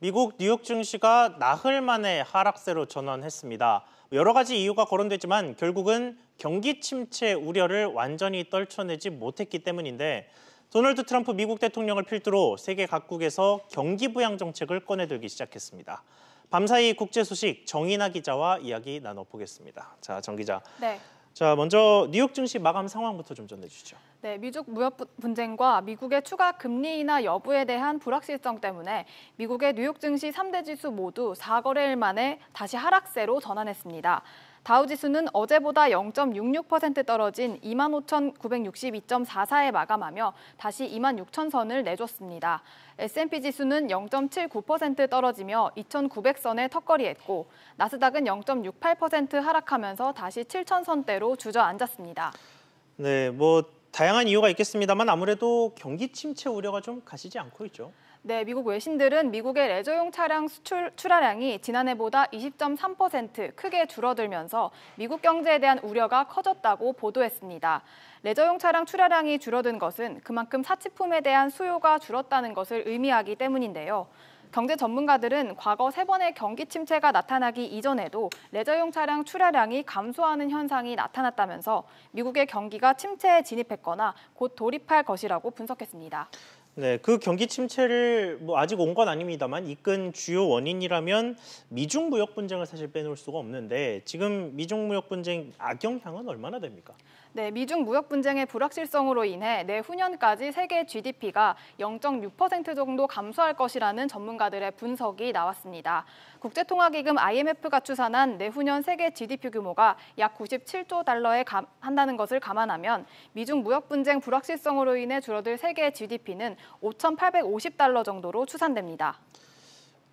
미국 뉴욕 증시가 나흘 만에 하락세로 전환했습니다. 여러 가지 이유가 거론되지만 결국은 경기 침체 우려를 완전히 떨쳐내지 못했기 때문인데 도널드 트럼프 미국 대통령을 필두로 세계 각국에서 경기 부양 정책을 꺼내들기 시작했습니다. 밤사이 국제 소식 정인아 기자와 이야기 나눠보겠습니다. 자, 정 기자. 네. 자, 먼저 뉴욕 증시 마감 상황부터 좀 전해주시죠. 네, 미중 무역 분쟁과 미국의 추가 금리 인하 여부에 대한 불확실성 때문에 미국의 뉴욕 증시 3대 지수 모두 4거래일 만에 다시 하락세로 전환했습니다. 다우 지수는 어제보다 0.66% 떨어진 25,962.44에 마감하며 다시 26,000선을 내줬습니다. S&P 지수는 0.79% 떨어지며 2,900선에 턱걸이했고 나스닥은 0.68% 하락하면서 다시 7,000선대로 주저앉았습니다. 네, 다양한 이유가 있겠습니다만 아무래도 경기 침체 우려가 좀 가시지 않고 있죠. 네, 미국 외신들은 미국의 레저용 차량 출하량이 지난해보다 20.3% 크게 줄어들면서 미국 경제에 대한 우려가 커졌다고 보도했습니다. 레저용 차량 출하량이 줄어든 것은 그만큼 사치품에 대한 수요가 줄었다는 것을 의미하기 때문인데요. 경제 전문가들은 과거 3번의 경기 침체가 나타나기 이전에도 레저용 차량 출하량이 감소하는 현상이 나타났다면서 미국의 경기가 침체에 진입했거나 곧 돌입할 것이라고 분석했습니다. 네, 그 경기 침체를 아직 온 건 아닙니다만 이끈 주요 원인이라면 미중 무역 분쟁을 사실 빼놓을 수가 없는데 지금 미중 무역 분쟁 악영향은 얼마나 됩니까? 네, 미중 무역 분쟁의 불확실성으로 인해 내후년까지 세계 GDP가 0.6% 정도 감소할 것이라는 전문가들의 분석이 나왔습니다. 국제통화기금 IMF가 추산한 내후년 세계 GDP 규모가 약 97조 달러에 한다는 것을 감안하면 미중 무역 분쟁 불확실성으로 인해 줄어들 세계 GDP는 5,850달러 정도로 추산됩니다.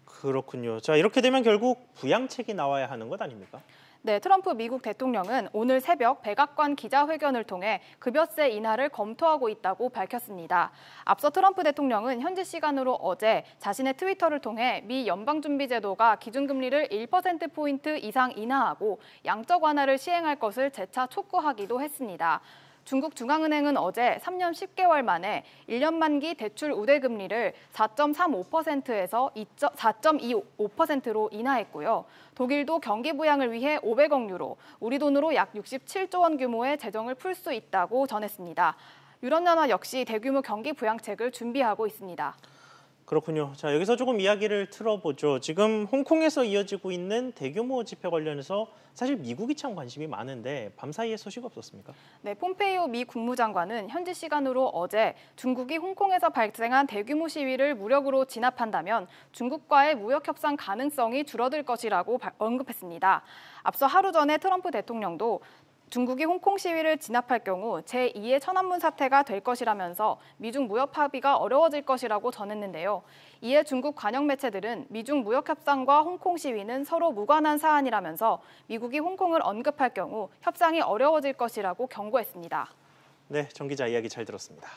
그렇군요. 자, 이렇게 되면 결국 부양책이 나와야 하는 것 아닙니까? 네, 트럼프 미국 대통령은 오늘 새벽 백악관 기자회견을 통해 급여세 인하를 검토하고 있다고 밝혔습니다. 앞서 트럼프 대통령은 현지 시간으로 어제 자신의 트위터를 통해 미 연방준비제도가 기준금리를 1%포인트 이상 인하하고 양적 완화를 시행할 것을 재차 촉구하기도 했습니다. 중국 중앙은행은 어제 3년 10개월 만에 1년 만기 대출 우대금리를 4.35%에서 4.25%로 인하했고요. 독일도 경기 부양을 위해 500억 유로, 우리 돈으로 약 67조 원 규모의 재정을 풀 수 있다고 전했습니다. 유럽연합 역시 대규모 경기 부양책을 준비하고 있습니다. 그렇군요. 자, 여기서 조금 이야기를 틀어보죠. 지금 홍콩에서 이어지고 있는 대규모 집회 관련해서 사실 미국이 참 관심이 많은데 밤사이에 소식 없었습니까? 네, 폼페이오 미 국무장관은 현지 시간으로 어제 중국이 홍콩에서 발생한 대규모 시위를 무력으로 진압한다면 중국과의 무역 협상 가능성이 줄어들 것이라고 언급했습니다. 앞서 하루 전에 트럼프 대통령도 중국이 홍콩 시위를 진압할 경우 제2의 천안문 사태가 될 것이라면서 미중 무역 합의가 어려워질 것이라고 전했는데요. 이에 중국 관영 매체들은 미중 무역 협상과 홍콩 시위는 서로 무관한 사안이라면서 미국이 홍콩을 언급할 경우 협상이 어려워질 것이라고 경고했습니다. 네, 정 기자 이야기 잘 들었습니다.